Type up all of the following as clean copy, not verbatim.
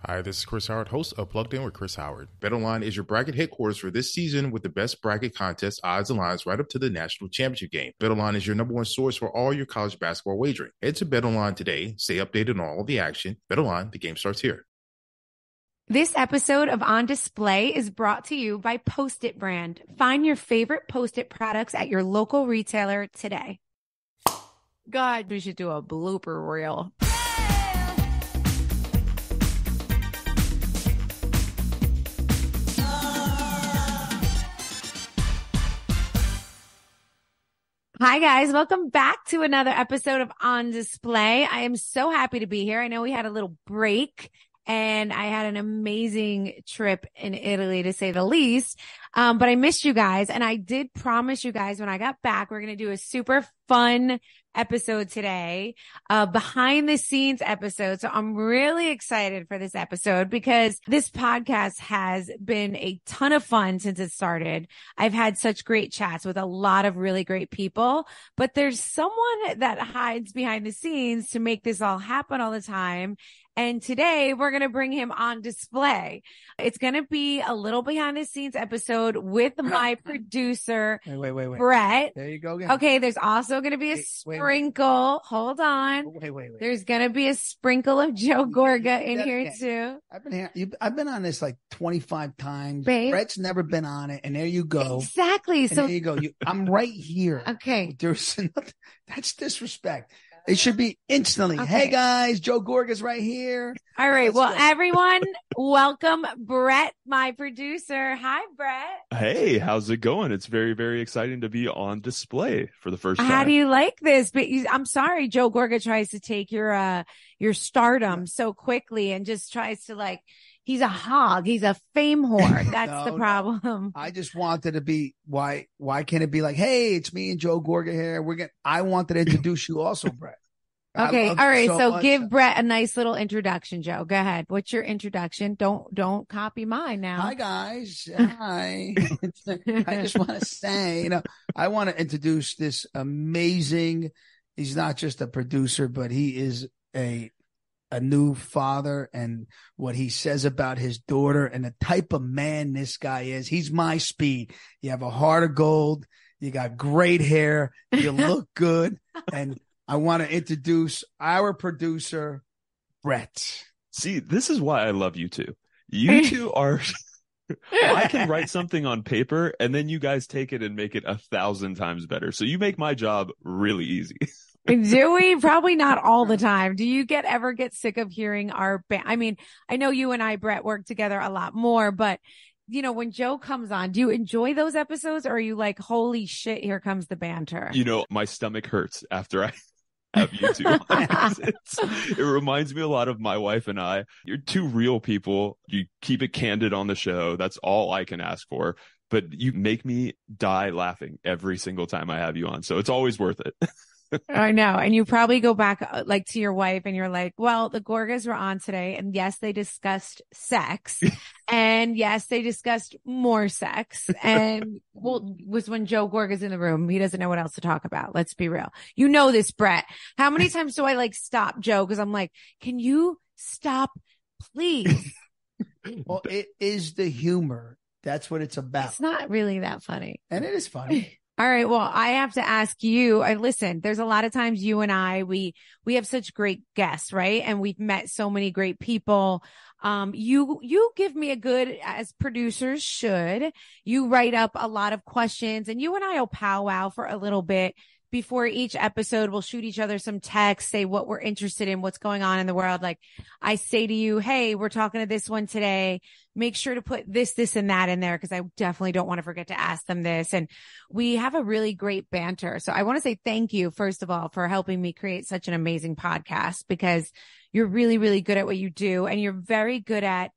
Hi, this is Chris Howard, host of Plugged In with Chris Howard. BetOnline is your bracket headquarters for this season with the best bracket contest, odds, and lines right up to the national championship game. BetOnline is your number one source for all your college basketball wagering. Head to BetOnline today. Stay updated on all the action. BetOnline, the game starts here. This episode of On Display is brought to you by Post-it Brand. Find your favorite Post-it products at your local retailer today. God, we should do a blooper reel. Hi, guys. Welcome back to another episode of On Display. I am so happy to be here. I know we had a little break and I had an amazing trip in Italy, to say the least. But I missed you guys. And I did promise you guys when I got back, we're going to do a super fun episode today, behind the scenes episode. So I'm really excited for this episode because this podcast has been a ton of fun since it started. I've had such great chats with a lot of really great people, but there's someone that hides behind the scenes to make this all happen all the time. And today we're going to bring him on display. It's going to be a little behind the scenes episode with my producer, wait. Brett. There you go again. Okay. There's also going to be a sprinkle. Hold on. Wait. There's going to be a sprinkle of Joe Gorga in here too. I've been on this like 25 times. Babe. Brett's never been on it. And there you go. Exactly. And So there you go. I'm right here. Okay. That's disrespect. It should be instantly. Okay. Hey guys, Joe Gorga's right here. All right. Let's Well, go. everyone, welcome Brett, my producer. Hi, Brett. Hey, how's it going? It's very, very exciting to be on display for the first time. How do you like this? But I'm sorry, Joe Gorga tries to take your stardom so quickly and just tries to he's a hog. He's a fame whore. That's the problem. No. I just wanted to be, why can't it be like, hey, it's me and Joe Gorga here. I wanted to introduce you also, Brett. Okay. All right. So give Brett a nice little introduction, Joe. Go ahead. What's your introduction? Don't copy mine now. Hi guys. Hi. I just want to say, I want to introduce this amazing, he's not just a producer, but he is a new father, and what he says about his daughter and the type of man this guy is. He's my speed. You have a heart of gold. You got great hair. You look good. And I want to introduce our producer, Brett. See, this is why I love you two. You two are, I can write something on paper and then you guys take it and make it 1,000 times better. So you make my job really easy. Do we? Probably not all the time. Do you ever get sick of hearing our I mean, I know you and I, Brett, work together a lot more, but when Joe comes on, do you enjoy those episodes, or are you like, holy shit, here comes the banter? My stomach hurts after I have you two on. It reminds me a lot of my wife and I. You're two real people. You keep it candid on the show. That's all I can ask for. But you make me die laughing every single time I have you on. So it's always worth it. I know. And you probably go back to your wife and you're like, well, the Gorgas were on today. And yes, they discussed sex. And yes, they discussed more sex. And was when Joe Gorga's in the room. He doesn't know what else to talk about. Let's be real. You know this, Brett. How many times do I stop Joe? Because I'm like, can you stop, please? Well, it is the humor. That's what it's about. It's not really that funny. And it is funny. All right. Well, I have to ask you, listen, there's a lot of times you and I, we have such great guests, right? And we've met so many great people. You give me as producers should, you write up a lot of questions, and you and I will powwow for a little bit before each episode. We'll shoot each other some texts, say what we're interested in, what's going on in the world. Like I say to you, hey, we're talking to this one today. Make sure to put this, and that in there, because I definitely don't want to forget to ask them this. And we have a really great banter. So I want to say thank you, first of all, for helping me create such an amazing podcast, because you're really, really good at what you do. And you're very good at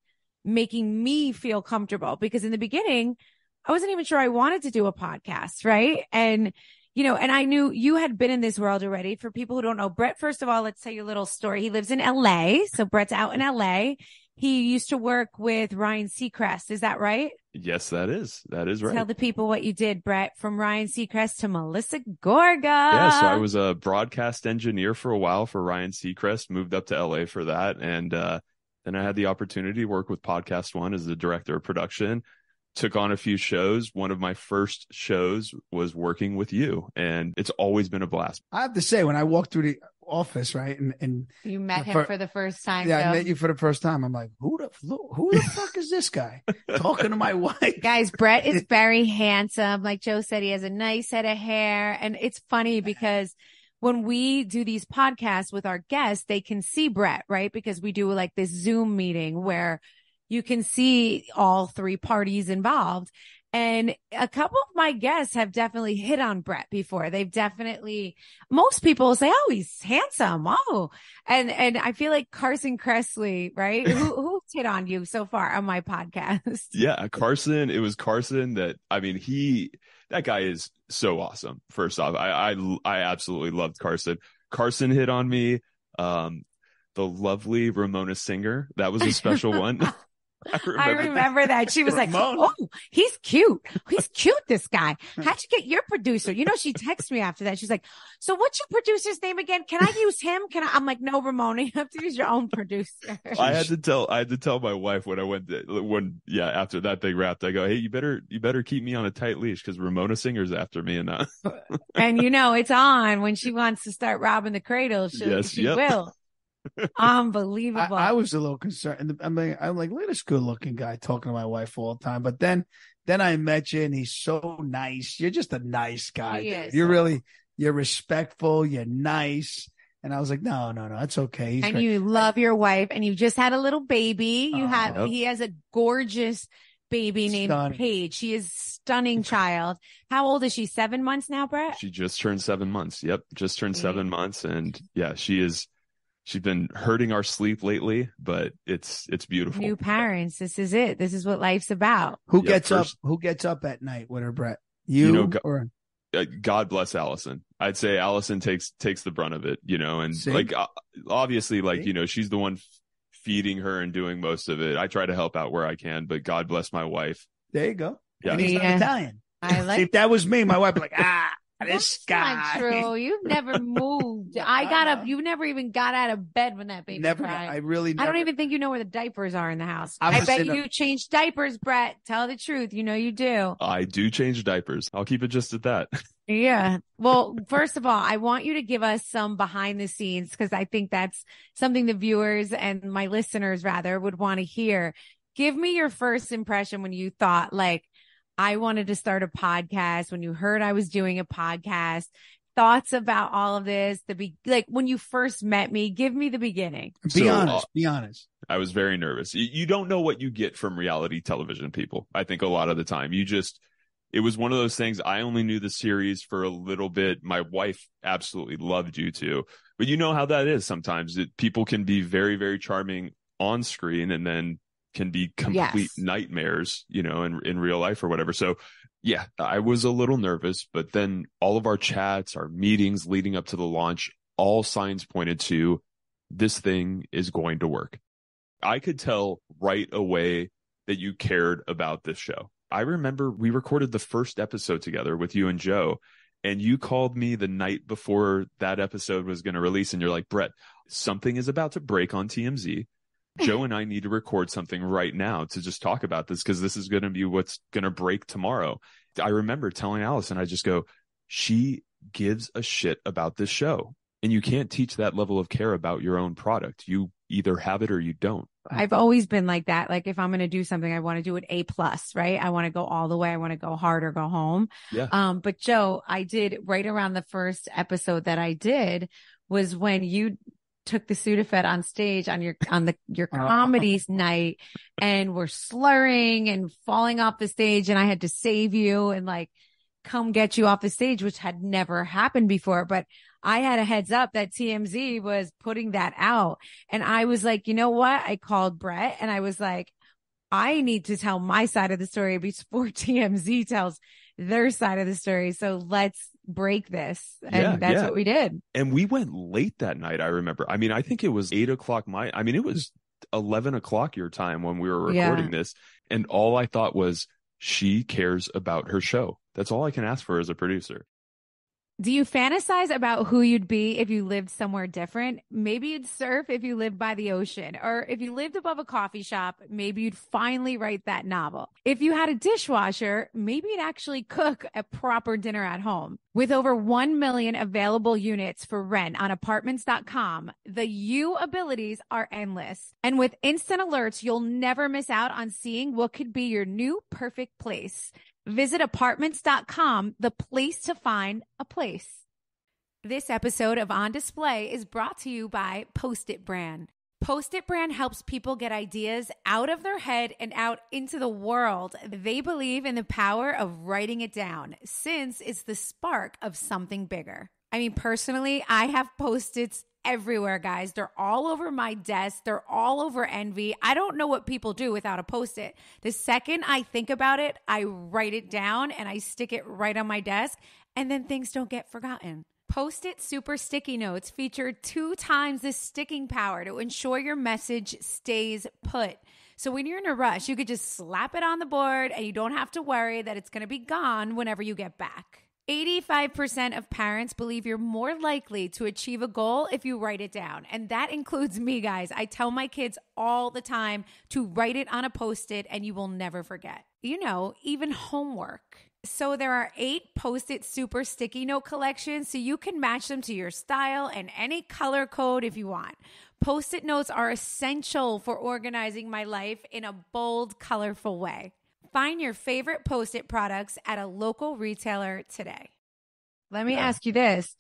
making me feel comfortable, because in the beginning, I wasn't even sure I wanted to do a podcast. Right. And and I knew you had been in this world already. For people who don't know, Brett, first of all, let's tell you a little story. He lives in LA. So Brett's out in LA. He used to work with Ryan Seacrest. Is that right? Yes, that is right. Tell the people what you did, Brett, from Ryan Seacrest to Melissa Gorga. Yeah, so I was a broadcast engineer for a while for Ryan Seacrest, moved up to LA for that. And Then I had the opportunity to work with PodcastOne as the director of production, took on a few shows. One of my first shows was working with you, and it's always been a blast. I have to say, when I walked through the office, right, and you met him for the first time. Yeah, I met you for the first time. I'm like, who the fuck is this guy talking to my wife? Guys, Brett is very handsome. Like Joe said, he has a nice head of hair, and it's funny because when we do these podcasts with our guests, they can see Brett, right? Because we do like this Zoom meeting where you can see all three parties involved. And a couple of my guests have definitely hit on Brett before. Most people say, oh, he's handsome. Oh, and I feel like Carson Kressley, right? Who's hit on you so far on my podcast? Yeah, Carson. It was Carson that that guy is so awesome. First off, I absolutely loved Carson. Carson hit on me. The lovely Ramona Singer. That was a special one. I remember that. She was like, oh, he's cute. He's cute, this guy. How'd you get your producer? She texted me after that. She's like, so what's your producer's name again? Can I use him? I'm like, no, Ramona, you have to use your own producer. I had to tell my wife when after that thing wrapped, I go, hey, you better keep me on a tight leash because Ramona Singer's after me. And it's on when she wants to start robbing the cradle. She will. Unbelievable. I was a little concerned. I'm like, look at this good looking guy talking to my wife all the time. But then I met you and he's so nice. You're just a nice guy. You're respectful. You're nice. And I was like, no, that's okay. And you love your wife and you just had a little baby. He has a gorgeous baby named Paige. She is a stunning child. How old is she? 7 months now, Brett? She just turned 7 months. Yep. Just turned 7 months. And yeah, she's been hurting our sleep lately, but it's beautiful. New parents. This is it. This is what life's about. Who gets up at night with her, Brett? You or? God bless Allison. I'd say Allison takes the brunt of it, and obviously, she's the one feeding her and doing most of it. I try to help out where I can, but God bless my wife. There you go. Yeah. And he's not Italian. See, if that was me, my wife would be like, this guy. That's not true. You've never moved. You never even got out of bed when that baby cried. I don't even think you know where the diapers are in the house. I bet you change diapers, Brett. Tell the truth. You do. I do change diapers. I'll keep it just at that. Yeah. Well, first of all, I want you to give us some behind the scenes because I think that's something the viewers and my listeners rather would want to hear. Give me your first impression when you thought I wanted to start a podcast, when you heard I was doing a podcast, thoughts about all of this, when you first met me, give me the beginning. Be honest. I was very nervous. You don't know what you get from reality television, people. I think a lot of the time it was one of those things. I only knew the series for a little bit. My wife absolutely loved you too, but you know how that is sometimes. People can be very, very charming on screen and then can be complete nightmares, in real life or whatever. So yeah, I was a little nervous, but then all of our chats, our meetings leading up to the launch, all signs pointed to this thing is going to work. I could tell right away that you cared about this show. I remember we recorded the first episode together with you and Joe, and you called me the night before that episode was going to release. And you're like, Brett, something is about to break on TMZ. Joe and I need to record something right now to just talk about this because this is going to be what's going to break tomorrow. I remember telling Allison, I just go, she gives a shit about this show. And you can't teach that level of care about your own product. You either have it or you don't. I've always been like that. If I'm going to do something, I want to do it A+, right? I want to go all the way. I want to go hard or go home. Yeah. But Joe, I did right around the first episode that I did was when you took the Sudafed on stage on your comedies night and were slurring and falling off the stage, and I had to save you and come get you off the stage, which had never happened before. But I had a heads up that TMZ was putting that out, and I was like, you know what? I called Brett and I was like, I need to tell my side of the story before TMZ tells their side of the story. So let's break this. And that's what we did. And we went late that night. I remember. I think it was 8:00 it was 11:00 your time when we were recording this. And all I thought was, she cares about her show. That's all I can ask for as a producer. Do you fantasize about who you'd be if you lived somewhere different? Maybe you'd surf if you lived by the ocean, or if you lived above a coffee shop, maybe you'd finally write that novel. If you had a dishwasher, maybe you'd actually cook a proper dinner at home. With over 1 million available units for rent on apartments.com, the you abilities are endless. And with instant alerts, you'll never miss out on seeing what could be your new perfect place. Visit apartments.com, the place to find a place. This episode of On Display is brought to you by Post-it Brand. Post-it Brand helps people get ideas out of their head and out into the world. They believe in the power of writing it down, since it's the spark of something bigger. I mean, personally, I have Post-its everywhere, guys. They're all over my desk. They're all over Envy. I don't know what people do without a Post-it. The second I think about it, I write it down and I stick it right on my desk, and then things don't get forgotten. Post-it Super Sticky Notes feature 2 times the sticking power to ensure your message stays put. So when you're in a rush, you could just slap it on the board and you don't have to worry that it's going to be gone whenever you get back. 85% of parents believe you're more likely to achieve a goal if you write it down. And that includes me, guys. I tell my kids all the time to write it on a Post-it and you will never forget. You know, even homework. So there are 8 Post-it Super Sticky Note collections, so you can match them to your style and any color code if you want. Post-it notes are essential for organizing my life in a bold, colorful way. Find your favorite Post-it products at a local retailer today. Let me ask you this.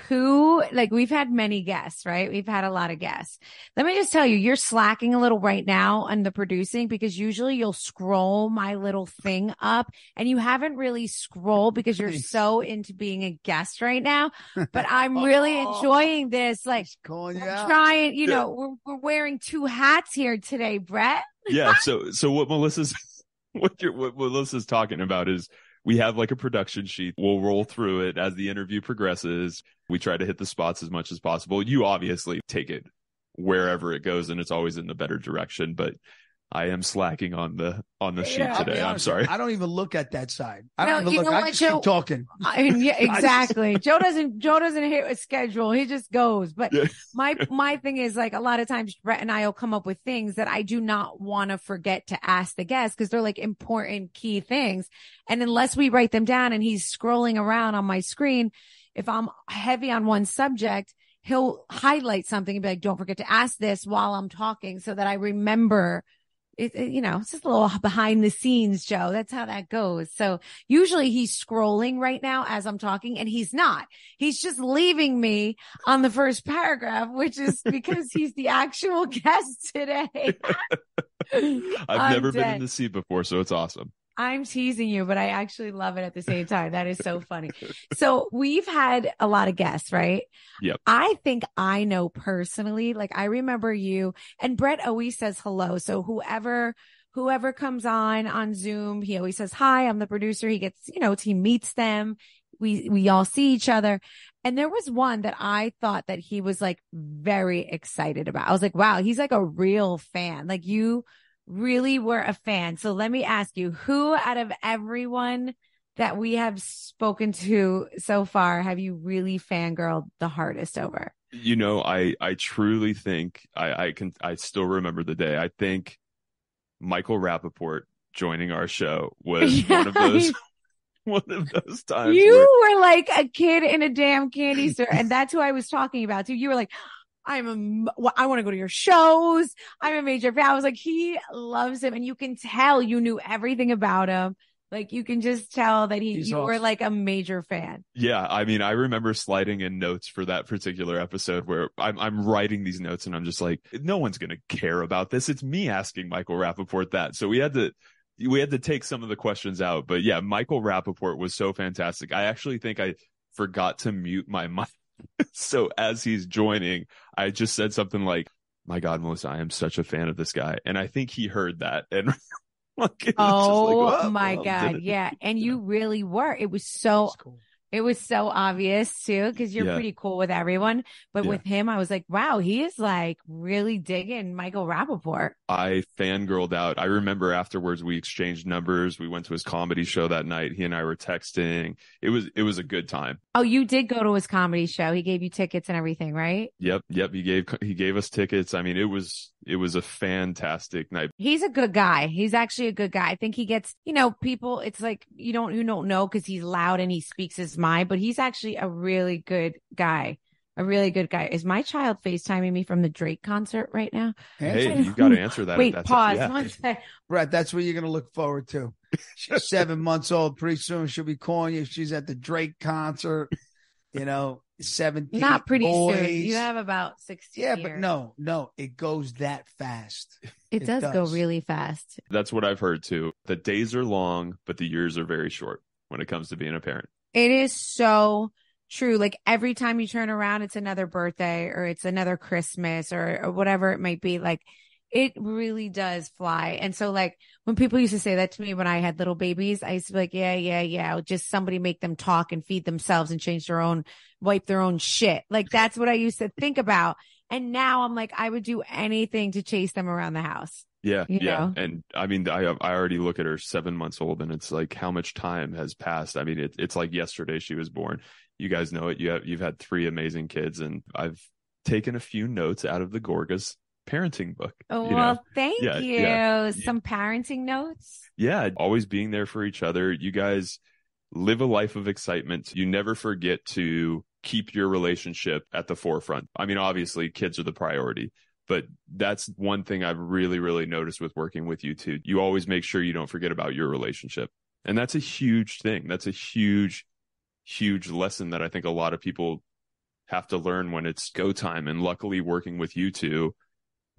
We've had many guests, right? We've had a lot of guests. Let me just tell you, you're slacking a little right now on the producing, because usually you'll scroll my little thing up and you haven't really scrolled because you're so into being a guest right now. But I'm really enjoying this. Like, trying, we're wearing 2 hats here today, Brett. Yeah. So what Melissa's talking about is, we have like a production sheet. We'll roll through it as the interview progresses. We try to hit the spots as much as possible. You obviously take it wherever it goes, and it's always in the better direction. But I am slacking on the sheet today. I'm sorry. I don't even look at that side. I don't even look. I just keep talking. Yeah, exactly. Joe doesn't hit a schedule. He just goes. But my thing is, like, a lot of times Brett and I will come up with things that I do not want to forget to ask the guests, because they're like important key things. And unless we write them down and he's scrolling around on my screen, if I'm heavy on one subject, he'll highlight something and be like, don't forget to ask this while I'm talking, so that I remember. It's just a little behind the scenes, Joe. That's how that goes. So usually he's scrolling right now as I'm talking, and he's not. He's just leaving me on the first paragraph, which is because he's the actual guest today. I've never been in the seat before, so it's awesome. I'm teasing you, but I actually love it at the same time. That is so funny. So we've had a lot of guests, right? Yep. I think I know personally, like, I remember you, and Brett always says hello. So whoever comes on Zoom, he always says, hi, I'm the producer. He gets, he meets them. We all see each other. And there was one that I thought that he was like very excited about. I was like, wow, he's like a real fan. Like, you really were a fan. So let me ask you, who out of everyone that we have spoken to so far have you really fangirled the hardest over? I truly think I still remember the day. I think Michael Rappaport joining our show was one of those times. You were like a kid in a damn candy store. And that's who I was talking about too. You were like, I want to go to your shows. I'm a major fan. I was like, he loves him. And you can tell you knew everything about him. Like, you can just tell that you were like a major fan. Yeah. I mean, I remember sliding in notes for that particular episode where I'm writing these notes and I'm just like, no one's going to care about this. It's me asking Michael Rappaport that. So we had to take some of the questions out. But yeah, Michael Rappaport was so fantastic. I actually think I forgot to mute my mic. So as he's joining, I just said something like, my God, Melissa, I am such a fan of this guy. And I think he heard that. And my God. Yeah. And you really were. It was so It was so obvious too, because you're pretty cool with everyone. But with him, I was like, wow, he is like really digging Michael Rappaport. I fangirled out. I remember afterwards we exchanged numbers. We went to his comedy show that night. He and I were texting. It was a good time. Oh, you did go to his comedy show. He gave you tickets and everything, right? Yep. He gave us tickets. I mean, it was a fantastic night. He's a good guy. He's actually a good guy. I think he gets, people, it's like you don't know because he's loud and he speaks his mind, but he's actually a really good guy. A really good guy. Is my child FaceTiming me from the Drake concert right now? Hey, you got to answer that. Wait, pause. One second. Brett, that's what you're going to look forward to. She's 7 months old. Pretty soon she'll be calling you. She's at the Drake concert, 17 Not pretty boys. soon. You have about 16 Yeah, years. but no, it goes that fast. It does go really fast. That's what I've heard too. The days are long, but the years are very short when it comes to being a parent. It is so true. Like every time you turn around, it's another birthday or it's another Christmas or whatever it might be. Like it really does fly. And so like when people used to say that to me when I had little babies, I used to be like, yeah. Just somebody make them talk and feed themselves and wipe their own shit. Like that's what I used to think about. And now I'm like, I would do anything to chase them around the house. Yeah. You know? And I mean, I already look at her 7 months old and it's like how much time has passed. I mean, it's like yesterday she was born. You guys know it. You've had 3 amazing kids and I've taken a few notes out of the Gorga's parenting book. Oh, well, thank you. Yeah. Some parenting notes. Yeah. Always being there for each other. You guys live a life of excitement. You never forget to keep your relationship at the forefront. I mean, obviously kids are the priority, but that's one thing I've really, really noticed with working with you two. You always make sure you don't forget about your relationship. And that's a huge thing. That's a huge lesson that I think a lot of people have to learn when it's go time. And luckily working with you two,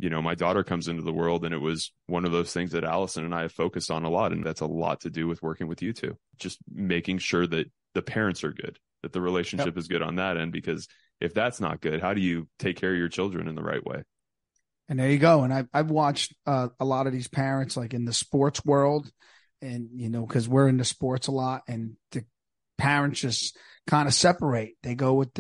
my daughter comes into the world and it was one of those things that Allison and I have focused on a lot. And that's a lot to do with working with you two, just making sure that the parents are good, that the relationship is good on that end, because if that's not good, how do you take care of your children in the right way? And there you go. And I've watched a lot of these parents like in the sports world and, because we're into sports a lot and the parents just kind of separate. They go with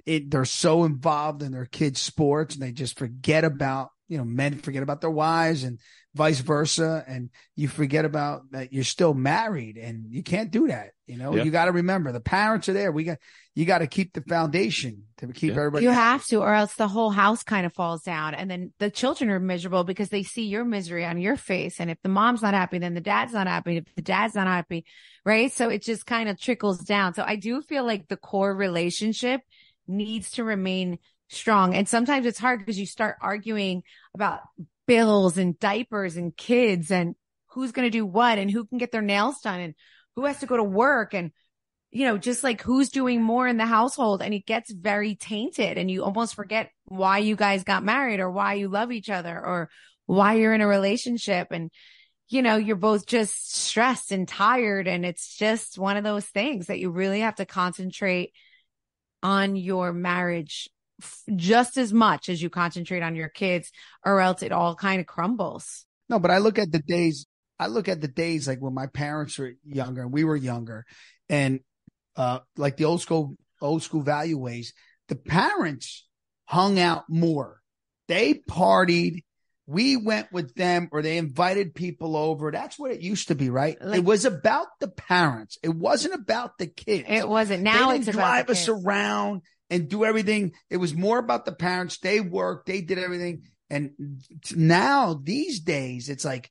they're so involved in their kids' sports and they just forget about, men forget about their wives and vice versa. And you forget about that you're still married and you can't do that. You got to remember the parents are there. You got to keep the foundation to keep everybody. You have to, or else the whole house kind of falls down. And then the children are miserable because they see your misery on your face. And if the mom's not happy, then the dad's not happy. If the dad's not happy, right? So it just kind of trickles down. So I do feel like the core relationship needs to remain strong. And sometimes it's hard because you start arguing about bills and diapers and kids and who's going to do what and who can get their nails done and who has to go to work and, just like who's doing more in the household. And it gets very tainted and you almost forget why you guys got married or why you love each other or why you're in a relationship. And, you're both just stressed and tired. And it's just one of those things that you really have to concentrate on your marriage just as much as you concentrate on your kids, or else it all kind of crumbles. No, but I look at the days like when my parents were younger and we were younger and like the old school value ways, the parents hung out more. They partied. We went with them or they invited people over. That's what it used to be, right? It was about the parents. It wasn't about the kids. It wasn't. Now it's about drive the us kids. around and do everything. It was more about the parents. They worked. They did everything. And now these days, it's like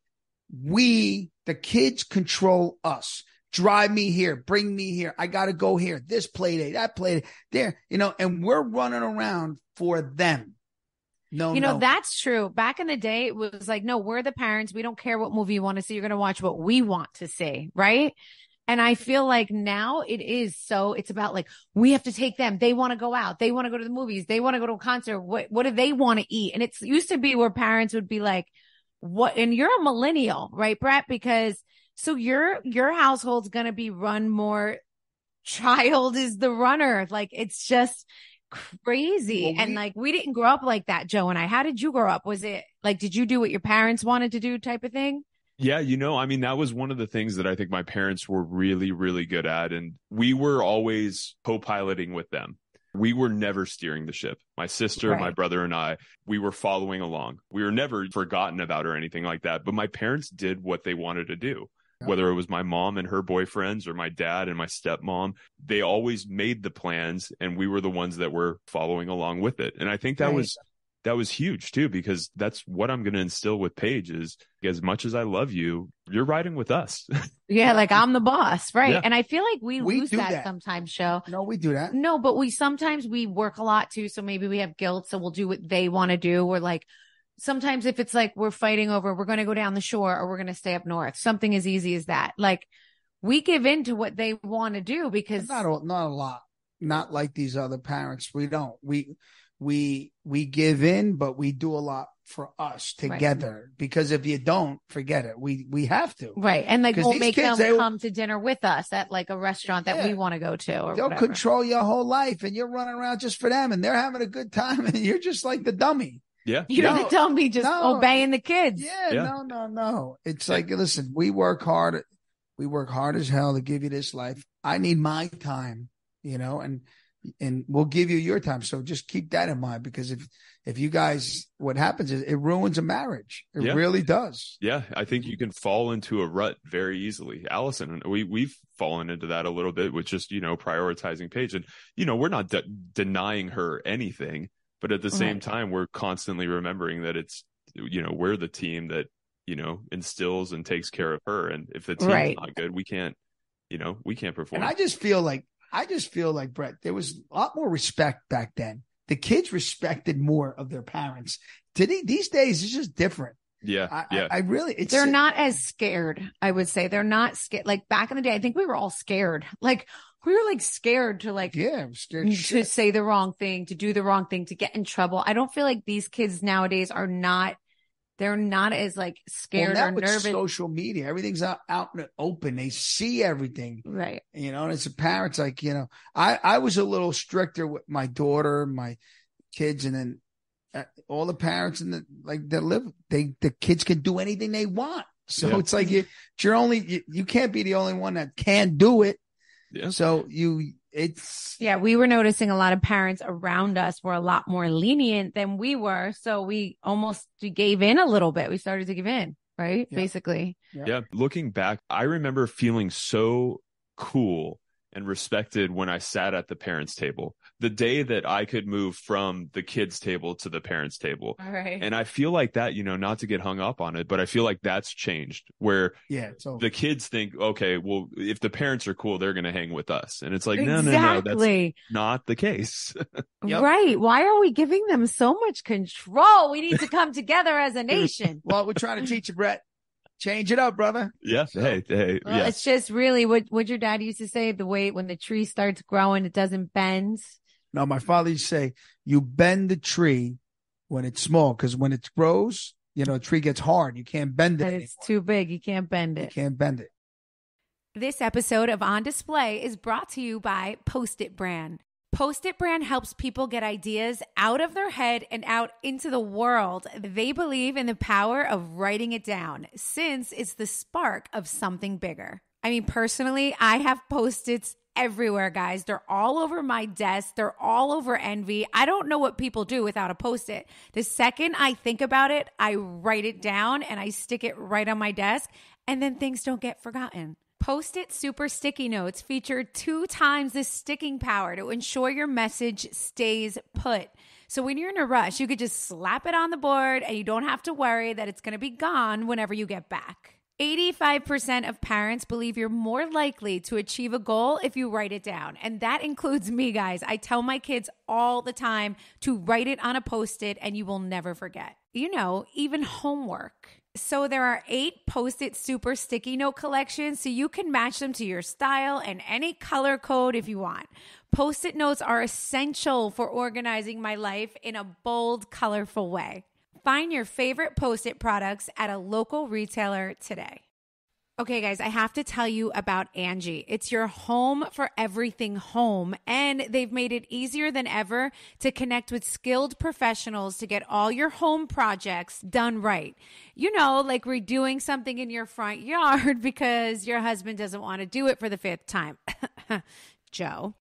the kids control us. Drive me here. Bring me here. I got to go here. This play date, that play date, there, and we're running around for them. No. That's true. Back in the day, it was like, no, we're the parents. We don't care what movie you want to see. You're going to watch what we want to see. Right. And I feel like now it's about like, we have to take them. They want to go out. They want to go to the movies. They want to go to a concert. What do they want to eat? And it used to be where parents would be like, what? And you're a millennial, right, Brett? Because so your household's going to be run more. Child is the runner. Like, it's just crazy. And like, we didn't grow up like that, Joe and I. How did you grow up? Was it like, did you do what your parents wanted to do type of thing? Yeah, I mean, that was one of the things that I think my parents were really, really good at. And we were always co-piloting with them. We were never steering the ship. My sister, my brother, and I, we were following along. We were never forgotten about or anything like that. But my parents did what they wanted to do. Whether it was my mom and her boyfriends or my dad and my stepmom, they always made the plans and we were the ones that were following along with it. And I think that was huge too, because that's what I'm going to instill with Paige is as much as I love you, you're riding with us. Yeah. Like I'm the boss. Right. Yeah. And I feel like we lose do that sometimes, Show. No, we do that. No, but sometimes we work a lot too. So maybe we have guilt. So we'll do what they want to do. We're like, sometimes if it's like we're fighting over, we're going to go down the shore or we're going to stay up north, something as easy as that. Like we give in to what they want to do because not a lot, not like these other parents. We don't, we give in, but we do a lot for us together because if you don't, forget it. We have to. Right. And like we'll make them come to dinner with us at like a restaurant that we want to go to. Or they'll whatever. control your whole life and you're running around just for them and they're having a good time and you're just like the dummy. Yeah. You're the dummy just obeying the kids. Yeah. No. It's like, listen, we work hard. We work hard as hell to give you this life. I need my time, and we'll give you your time. So just keep that in mind because if you guys, what happens is it ruins a marriage. It really does. Yeah. I think you can fall into a rut very easily. Allison, we've fallen into that a little bit with just, prioritizing Paige and, we're not denying her anything. But at the same time, we're constantly remembering that it's, we're the team that, instills and takes care of her. And if the team's not good, we can't perform. And I just feel like, Brett, there was a lot more respect back then. The kids respected more of their parents. These days, it's just different. Yeah. I really, they're not as scared. I would say they're not scared. Like back in the day, I think we were all scared. Like, we were like scared to to say the wrong thing, to do the wrong thing, to get in trouble. I don't feel like these kids nowadays they're not as like scared or nervous. Social media, everything's out in the open. They see everything. Right. And as a parent, like, I was a little stricter with my daughter, my kids, and then all the parents and the kids can do anything they want. So it's like you can't be the only one that can do it. Yeah. So we were noticing a lot of parents around us were a lot more lenient than we were. So we almost gave in a little bit. We started to give in, right? Yeah. Basically. Yeah. Looking back, I remember feeling so cool and respected when I sat at the parents' table. The day that I could move from the kids' table to the parents' table. All right. And I feel like that, not to get hung up on it, but I feel like that's changed where the kids think, okay, well, if the parents are cool, they're going to hang with us. And it's like, no, that's not the case. Right. Why are we giving them so much control? We need to come together as a nation. Well, we're trying to teach you, Brett. Change it up, brother. Yeah. Hey. Well, it's just really what your dad used to say, the way when the tree starts growing, it doesn't bend. No, my father used to say, you bend the tree when it's small, because when it grows, a tree gets hard. You can't bend it anymore. It's too big. You can't bend it. You can't bend it. This episode of On Display is brought to you by Post-it Brand. Post-it Brand helps people get ideas out of their head and out into the world. They believe in the power of writing it down, since it's the spark of something bigger. I mean, personally, I have Post-its everywhere, guys. They're all over my desk. They're all over Envy. I don't know what people do without a Post-it. The second I think about it, I write it down and I stick it right on my desk, and then things don't get forgotten. Post-it Super Sticky Notes feature 2 times the sticking power to ensure your message stays put. So when you're in a rush, you could just slap it on the board and you don't have to worry that it's going to be gone whenever you get back. 85% of parents believe you're more likely to achieve a goal if you write it down. And that includes me, guys. I tell my kids all the time to write it on a Post-it and you will never forget. Even homework. So there are 8 Post-it Super Sticky Note collections, so you can match them to your style and any color code if you want. Post-it notes are essential for organizing my life in a bold, colorful way. Find your favorite Post-it products at a local retailer today. Okay, guys, I have to tell you about Angie. It's your home for everything home, and they've made it easier than ever to connect with skilled professionals to get all your home projects done right. You know, like redoing something in your front yard because your husband doesn't want to do it for the 5th time. Joe.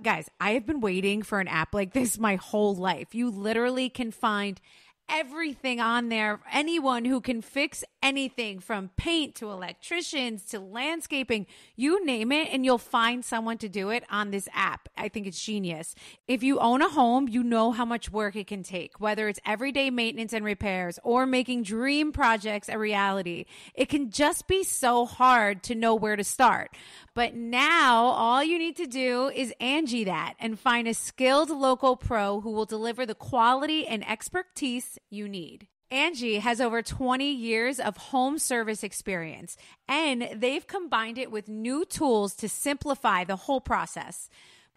Guys, I have been waiting for an app like this my whole life. You literally can find everything on there. Anyone who can fix anything from paint to electricians to landscaping, you name it, and you'll find someone to do it on this app. I think it's genius. If you own a home, you know how much work it can take, whether it's everyday maintenance and repairs or making dream projects a reality. It can just be so hard to know where to start. But now all you need to do is Angie that and find a skilled local pro who will deliver the quality and expertise you need. Angie has over 20 years of home service experience, and they've combined it with new tools to simplify the whole process.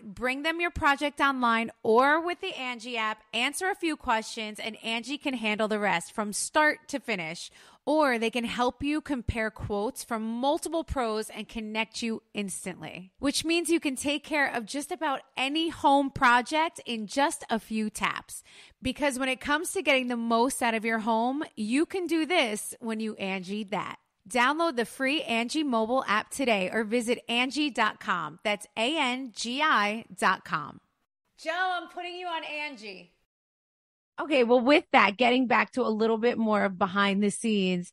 Bring them your project online or with the Angie app, answer a few questions, and Angie can handle the rest from start to finish. Or they can help you compare quotes from multiple pros and connect you instantly, which means you can take care of just about any home project in just a few taps. Because when it comes to getting the most out of your home, you can do this when you Angie that. Download the free Angie mobile app today or visit Angie.com. That's ANGI.com. Joe, I'm putting you on Angie. Okay, well, with that, getting back to a little bit more of behind the scenes,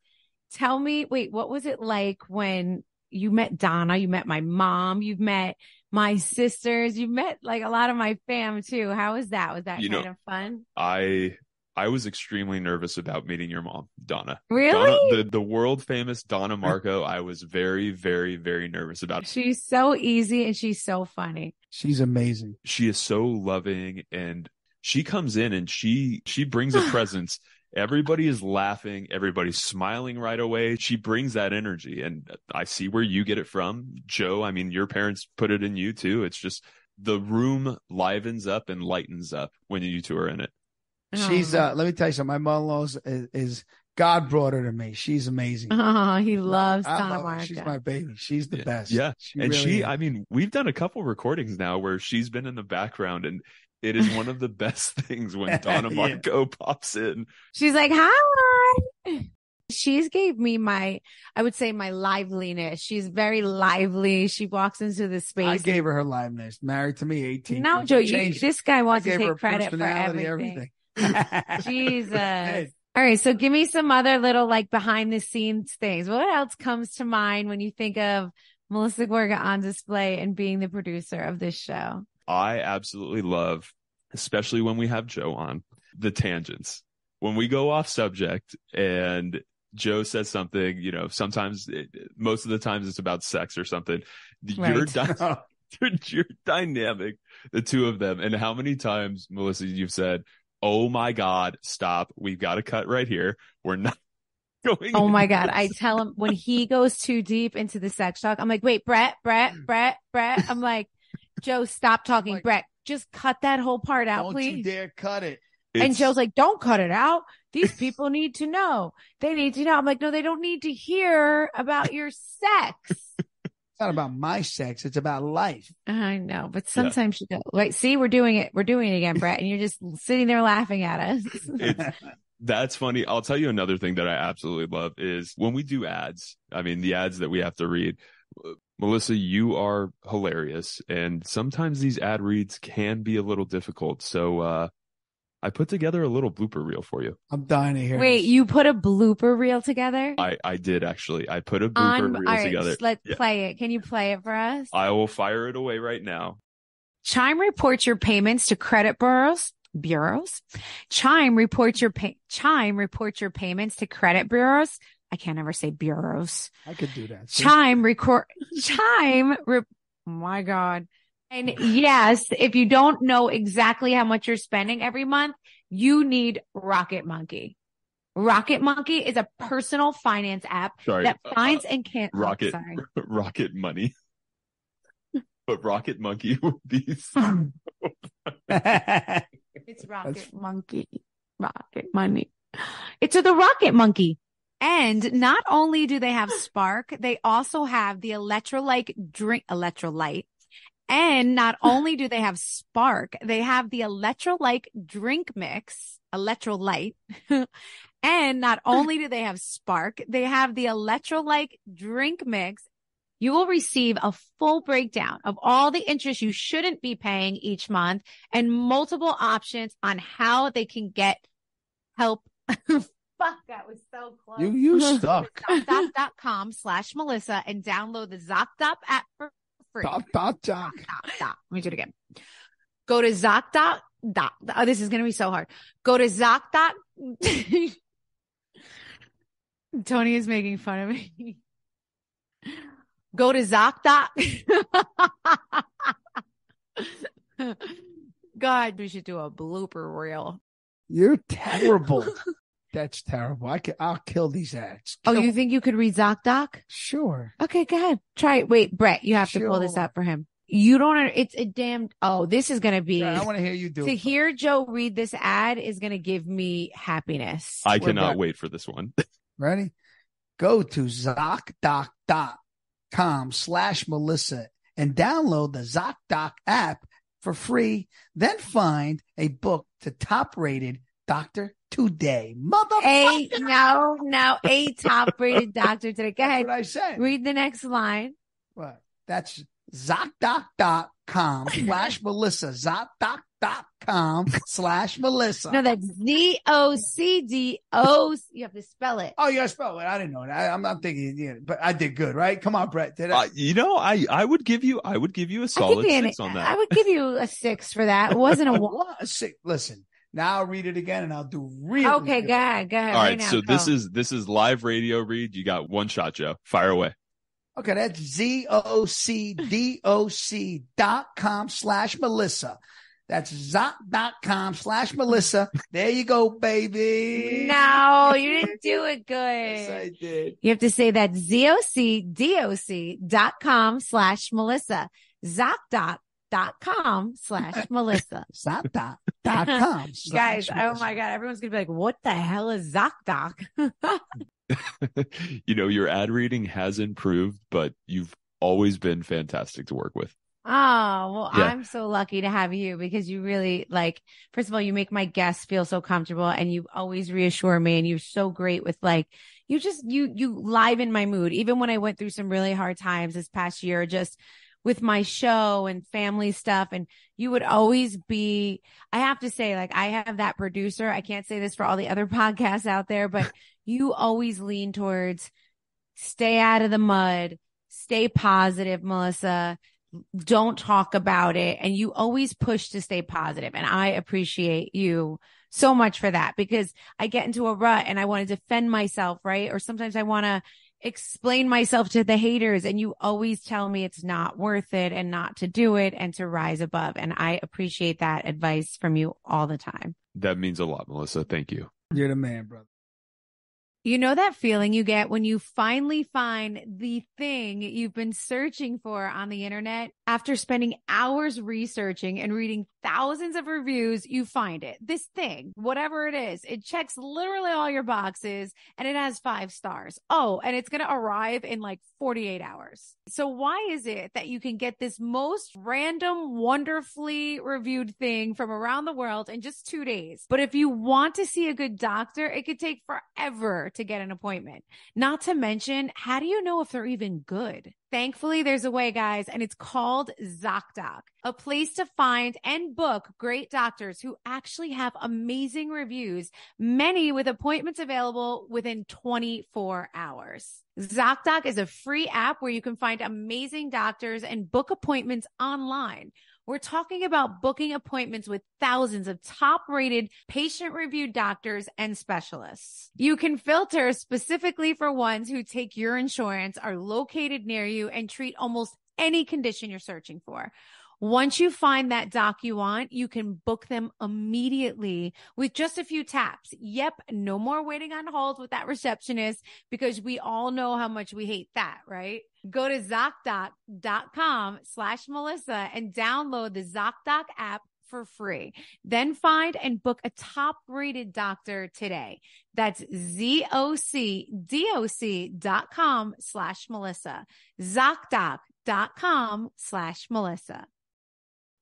tell me, wait, what was it like when you met Donna? You met my mom, you've met my sisters, you met like a lot of my fam too. How was that? Was that kind of fun? I was extremely nervous about meeting your mom, Donna. Really? Donna, the world famous Donna Marco. I was very, very, very nervous about. She's so easy and she's so funny. She's amazing. She is so loving, and she comes in and she brings a presence. Everybody is laughing. Everybody's smiling right away. She brings that energy, and I see where you get it from, Joe. I mean, your parents put it in you too. It's just the room livens up and lightens up when you two are in it. She's let me tell you something. My mother-in-law's is God brought her to me. She's amazing. Oh, he loves Donna Marco. She's my baby. She's the best. Yeah. And really I mean, we've done a couple recordings now where she's been in the background, and it is one of the best things when Donna Marco pops in. She's like, hi. She's gave me I would say my liveliness. She's very lively. She walks into the space. I gave her liveliness. Married to me 18. No, Joe, this guy wants to take credit for everything. Jesus. All right. So give me some other little like behind the scenes things. What else comes to mind when you think of Melissa Gorga on display and being the producer of this show? I absolutely love, especially when we have Joe on, the tangents. When we go off subject and Joe says something, you know, sometimes, most of the times it's about sex or something. Right. Your dynamic, the two of them. And how many times, Melissa, you've said, oh my God, stop. We've got to cut right here. We're not going. Oh my God. I tell him when he goes too deep into the sex talk, I'm like, wait, Brett. I'm like, Joe, stop talking. Like, Brett, just cut that whole part out, please. Don't you dare cut it. And Joe's like, don't cut it out. These people need to know. They need to know. I'm like, no, they don't need to hear about your sex. It's not about my sex. It's about life. I know, but sometimes you go, wait, see, we're doing it. We're doing it again, Brett. And you're just sitting there laughing at us. That's funny. I'll tell you another thing that I absolutely love is when we do ads. I mean, the ads that we have to read. Melissa, you are hilarious. And sometimes these ad reads can be a little difficult. So, I put together a little blooper reel for you. I'm dying to hear. Wait, you put a blooper reel together? I did actually. I put a blooper reel together. Let's play it. Can you play it for us? I will fire it away right now. Chime reports your payments to credit bureaus. Chime reports your payments to credit bureaus. I can't ever say bureaus. I could do that. Oh my God. And yes, if you don't know exactly how much you're spending every month, you need Rocket Monkey. Rocket Monkey is a personal finance app that finds and can't. Rocket Money. But Rocket Monkey would be. It's Rocket Monkey. Rocket Money. It's the Rocket Monkey. And not only do they have Spark, they also have the electrolyte. And not only do they have Spark, they have the electrolyte drink mix, electrolyte. And not only do they have Spark, they have the electrolyte drink mix. You will receive a full breakdown of all the interest you shouldn't be paying each month and multiple options on how they can get help. Fuck, that was so close. You stuck. ZocDoc.com/Melissa and download the ZocDoc app for free. Doc. Let me do it again. Go to ZocDoc. Oh, this is going to be so hard. Go to ZocDoc. Tony is making fun of me. Go to ZocDoc. God, we should do a blooper reel. You're terrible. That's terrible. I'll kill these ads. Oh, you think you could read ZocDoc? Sure. Okay, go ahead. Try it. Wait, Brett, you have to pull this up for him. You don't, it's a damn, this is going to be. I want to hear you do it. To hear Joe read this ad is going to give me happiness. I cannot wait for this one. Ready? Go to ZocDoc.com/Melissa and download the ZocDoc app for free. Then find a book to top-rated doctor today. Motherfucker. A top-rated doctor today. Go ahead. That's what I said. Read the next line. What? That's ZocDoc.com/Melissa. ZocDoc.com/Melissa. No, that's ZOCDO. You have to spell it. Oh, you got to spell it. I didn't know that. I'm thinking, but I did good, right? Come on, Brett. Did I? I would give you a solid 6 on that. I would give you a 6 for that. It wasn't a 1. A 6. Listen, now I'll read it again and I'll do really okay. good. Go ahead. All right. So this is live radio read. You got one shot, Joe. Fire away. Okay. That's ZocDoc.com/Melissa. That's Zoc.com/Melissa. There you go, baby. No, you didn't do it good. Yes, I did. You have to say that ZocDoc.com/Melissa. ZocDoc.com/Melissa. ZocDoc.com. Guys, oh my God. Everyone's going to be like, what the hell is ZocDoc? Your ad reading has improved, but you've always been fantastic to work with. Oh, well, yeah. I'm so lucky to have you because you really first of all, you make my guests feel so comfortable and you always reassure me and you're so great with you liven my mood. Even when I went through some really hard times this past year, just with my show and family stuff. And you would always be, I have to say, I have that producer. I can't say this for all the other podcasts out there, but you always lean towards stay out of the mud, stay positive, Melissa. Don't talk about it. And you always push to stay positive. And I appreciate you so much for that because I get into a rut and I want to defend myself, right? Or sometimes I want to explain myself to the haters and you always tell me it's not worth it and not to do it and to rise above. And I appreciate that advice from you all the time. That means a lot, Melissa. Thank you. You're the man, brother. You know that feeling you get when you finally find the thing you've been searching for on the internet? After spending hours researching and reading thousands of reviews, you find it. This thing, whatever it is, it checks literally all your boxes and it has 5 stars. Oh, and it's going to arrive in 48 hours. So why is it that you can get this most random, wonderfully reviewed thing from around the world in just 2 days? But if you want to see a good doctor, it could take forever to get an appointment. Not to mention, how do you know if they're even good? Thankfully, there's a way, guys, and it's called ZocDoc, a place to find and book great doctors who actually have amazing reviews, many with appointments available within 24 hours. ZocDoc is a free app where you can find amazing doctors and book appointments online. We're talking about booking appointments with thousands of top-rated, patient-reviewed doctors and specialists. You can filter specifically for ones who take your insurance, are located near you, and treat almost any condition you're searching for. Once you find that doc you want, you can book them immediately with just a few taps. Yep, no more waiting on hold with that receptionist because we all know how much we hate that, right? Go to ZocDoc.com/Melissa and download the ZocDoc app for free. Then find and book a top-rated doctor today. That's ZocDoc.com/Melissa. ZocDoc.com/Melissa.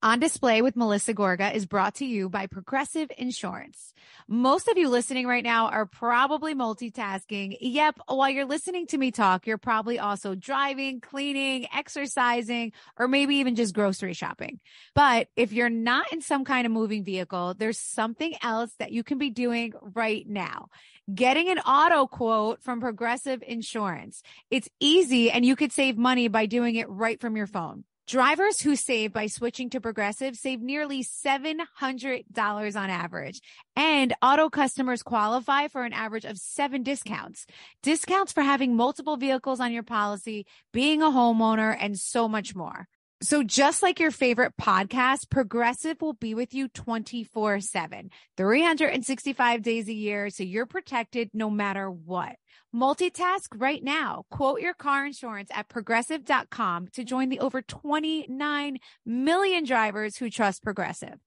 On Display with Melissa Gorga is brought to you by Progressive Insurance. Most of you listening right now are probably multitasking. Yep, while you're listening to me talk, you're probably also driving, cleaning, exercising, or maybe even just grocery shopping. But if you're not in some kind of moving vehicle, there's something else that you can be doing right now. Getting an auto quote from Progressive Insurance. It's easy, and you could save money by doing it right from your phone. Drivers who save by switching to Progressive save nearly $700 on average. And auto customers qualify for an average of 7 discounts. Discounts for having multiple vehicles on your policy, being a homeowner, and so much more. So just like your favorite podcast, Progressive will be with you 24/7, 365 days a year, so you're protected no matter what. Multitask right now. Quote your car insurance at Progressive.com to join the over 29 million drivers who trust Progressive.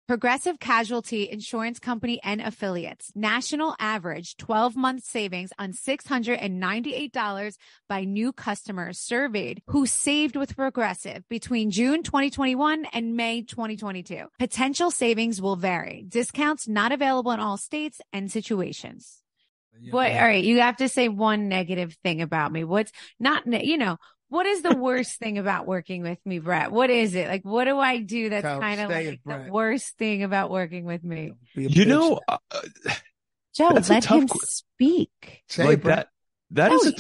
Progressive Casualty Insurance Company and Affiliates. National average 12-month savings on $698 by new customers surveyed who saved with Progressive between June 2021 and May 2022. Potential savings will vary. Discounts not available in all states and situations. What? All right. You have to say one negative thing about me. What's not, what is the worst thing about working with me, Brett? What is it? Like, what do I do that's kind of like the worst thing about working with me? Joe, let him speak. Say like it, Brett. that is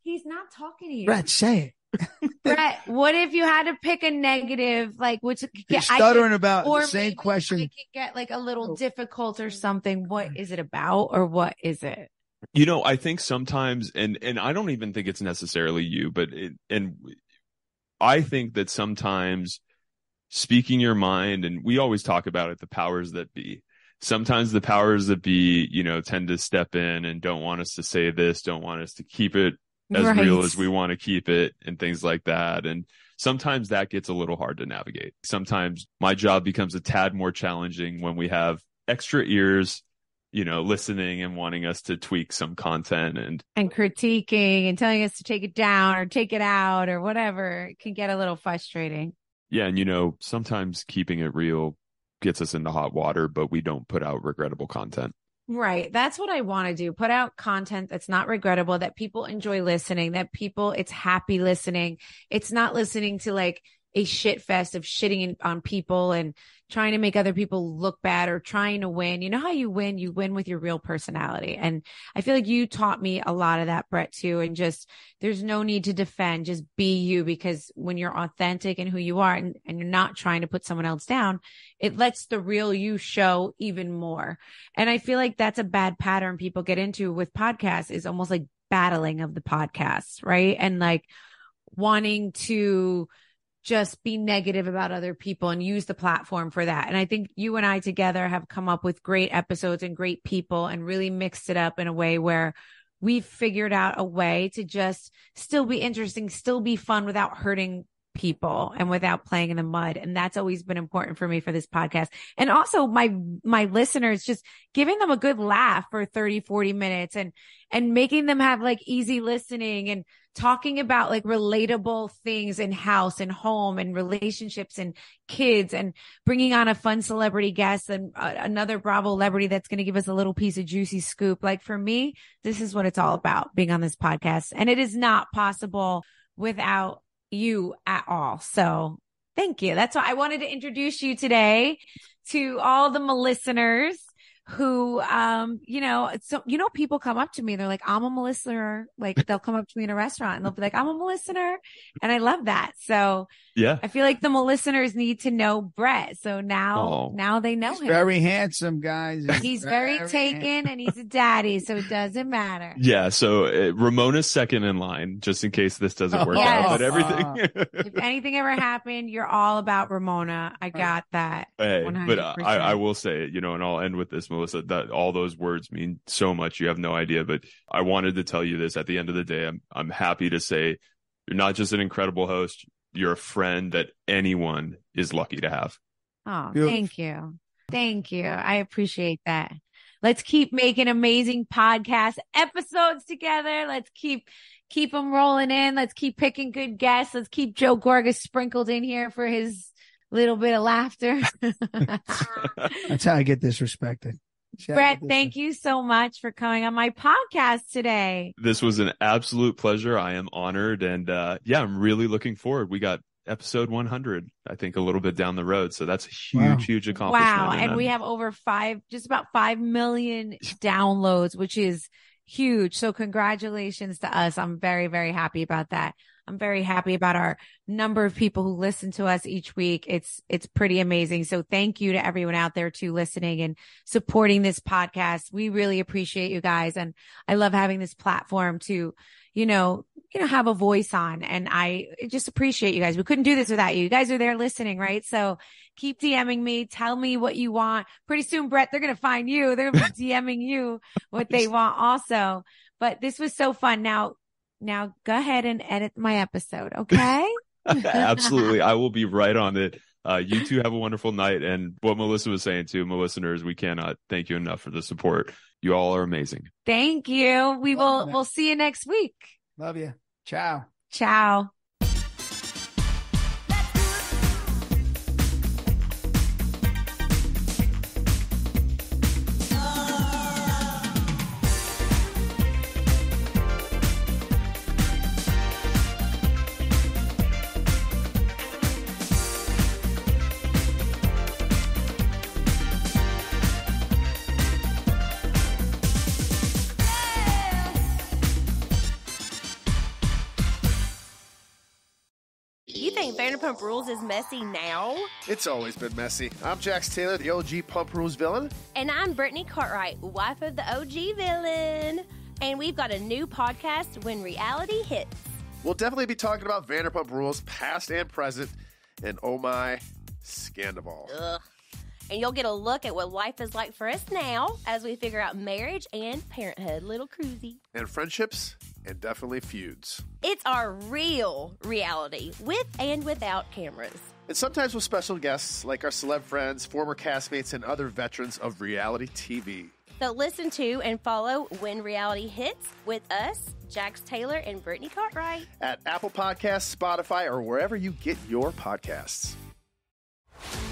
he's not talking to you. Brett, say it. Brett, what if you had to pick a negative, like which stuttering about the same question? It can get like a little difficult or something. What is it about, or what is it? I think sometimes, and I don't even think it's necessarily you, but I think that sometimes speaking your mind, and we always talk about it, the powers that be. Sometimes the powers that be, tend to step in and don't want us to say this, don't want us to keep it as real as we want to keep it, and things like that. And sometimes that gets a little hard to navigate. Sometimes my job becomes a tad more challenging when we have extra ears, listening and wanting us to tweak some content and critiquing and telling us to take it down or take it out or whatever. It can get a little frustrating. Yeah. And sometimes keeping it real gets us into hot water, but we don't put out regrettable content. Right. That's what I want to do. Put out content that's not regrettable, that people enjoy listening, it's happy listening. It's not listening to like a shit fest of shitting on people and trying to make other people look bad or trying to win. You know how you win? You win with your real personality. And I feel like you taught me a lot of that, Brett, too. And just, there's no need to defend, just be you, because when you're authentic and who you are and you're not trying to put someone else down, it lets the real you show even more. And I feel like that's a bad pattern people get into with podcasts, is almost like battling of the podcasts, right? And like wanting to just be negative about other people and use the platform for that. And I think you and I together have come up with great episodes and great people and really mixed it up in a way where we've figured out a way to just still be interesting, still be fun without hurting people and without playing in the mud. And that's always been important for me for this podcast. And also my listeners, just giving them a good laugh for 30, 40 minutes and making them have like easy listening and talking about like relatable things in house and home and relationships and kids, and bringing on a fun celebrity guest and another Bravo celebrity that's going to give us a little piece of juicy scoop. Like for me, this is what it's all about, being on this podcast. And it is not possible without you at all. So thank you. That's why I wanted to introduce you today to all the listeners who, people come up to me. They're like, I'm a listener. Like they'll come up to me in a restaurant and they'll be like, I'm a listener. And I love that. So yeah, I feel like the listeners need to know Brett. So now they know him. Very handsome, guys. He's very taken and he's a daddy. So it doesn't matter. Yeah. So Ramona's second in line, just in case this doesn't work out. But everything. If anything ever happened, you're all about Ramona. I got that. Hey, 100%. But I will say, and I'll end with this, Melissa, that all those words mean so much. You have no idea. But I wanted to tell you this at the end of the day. I'm happy to say you're not just an incredible host. You're a friend that anyone is lucky to have. Oh, Beautiful. thank you. Thank you. I appreciate that. Let's keep making amazing podcast episodes together. Let's keep them rolling in. Let's keep picking good guests. Let's keep Joe Gorga sprinkled in here for his little bit of laughter. That's how I get disrespected. Brett, thank you so much for coming on my podcast today. This was an absolute pleasure. I am honored. And I'm really looking forward. We got episode 100, I think, a little bit down the road. So that's a huge accomplishment. Wow. And we have over just about 5 million downloads, which is huge. So congratulations to us. I'm very, very happy about that. I'm very happy about our number of people who listen to us each week. It's pretty amazing. So thank you to everyone out there too, listening and supporting this podcast. We really appreciate you guys. And I love having this platform to, have a voice on. And I just appreciate you guys. We couldn't do this without you. You guys are there listening, right? So keep DMing me. Tell me what you want. Pretty soon, Brett, they're going to find you. They're going to be DMing you what they want also. But this was so fun. Now go ahead and edit my episode. Okay. Absolutely. I will be right on it. You two have a wonderful night. And what Melissa was saying to my listeners, we cannot thank you enough for the support. You all are amazing. Thank you. We'll see you next week. Love you. Ciao. Ciao. Vanderpump Rules is messy now? It's always been messy. I'm Jax Taylor, the OG Pump Rules villain. And I'm Brittany Cartwright, wife of the OG villain. And we've got a new podcast, When Reality Hits. We'll definitely be talking about Vanderpump Rules, past and present, and oh my, Scandival. Ugh. And you'll get a look at what life is like for us now as we figure out marriage and parenthood. Little cruisy. And friendships, and definitely feuds. It's our real reality, with and without cameras. And sometimes with special guests like our celeb friends, former castmates, and other veterans of reality TV. So listen to and follow When Reality Hits with us, Jax Taylor and Brittany Cartwright. At Apple Podcasts, Spotify, or wherever you get your podcasts.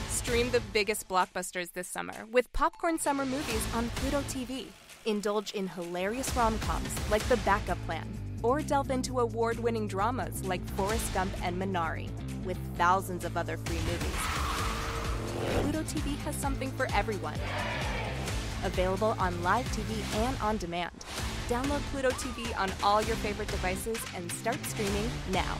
Stream the biggest blockbusters this summer with Popcorn Summer Movies on Pluto TV. Indulge in hilarious rom-coms like The Backup Plan, or delve into award-winning dramas like Forrest Gump and Minari, with thousands of other free movies. Pluto TV has something for everyone. Available on live TV and on demand. Download Pluto TV on all your favorite devices and start streaming now.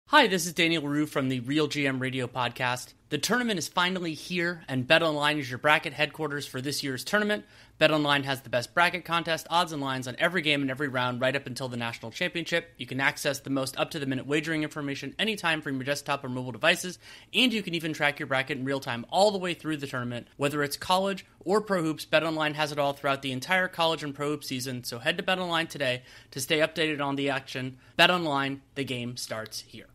Hi, this is Daniel Rue from the Real GM Radio Podcast. The tournament is finally here, and BetOnline is your bracket headquarters for this year's tournament. BetOnline has the best bracket contest, odds, and lines on every game and every round right up until the national championship. You can access the most up-to-the-minute wagering information anytime from your desktop or mobile devices, and you can even track your bracket in real time all the way through the tournament. Whether it's college or pro hoops, BetOnline has it all throughout the entire college and pro hoop season, so head to BetOnline today to stay updated on the action. BetOnline, the game starts here.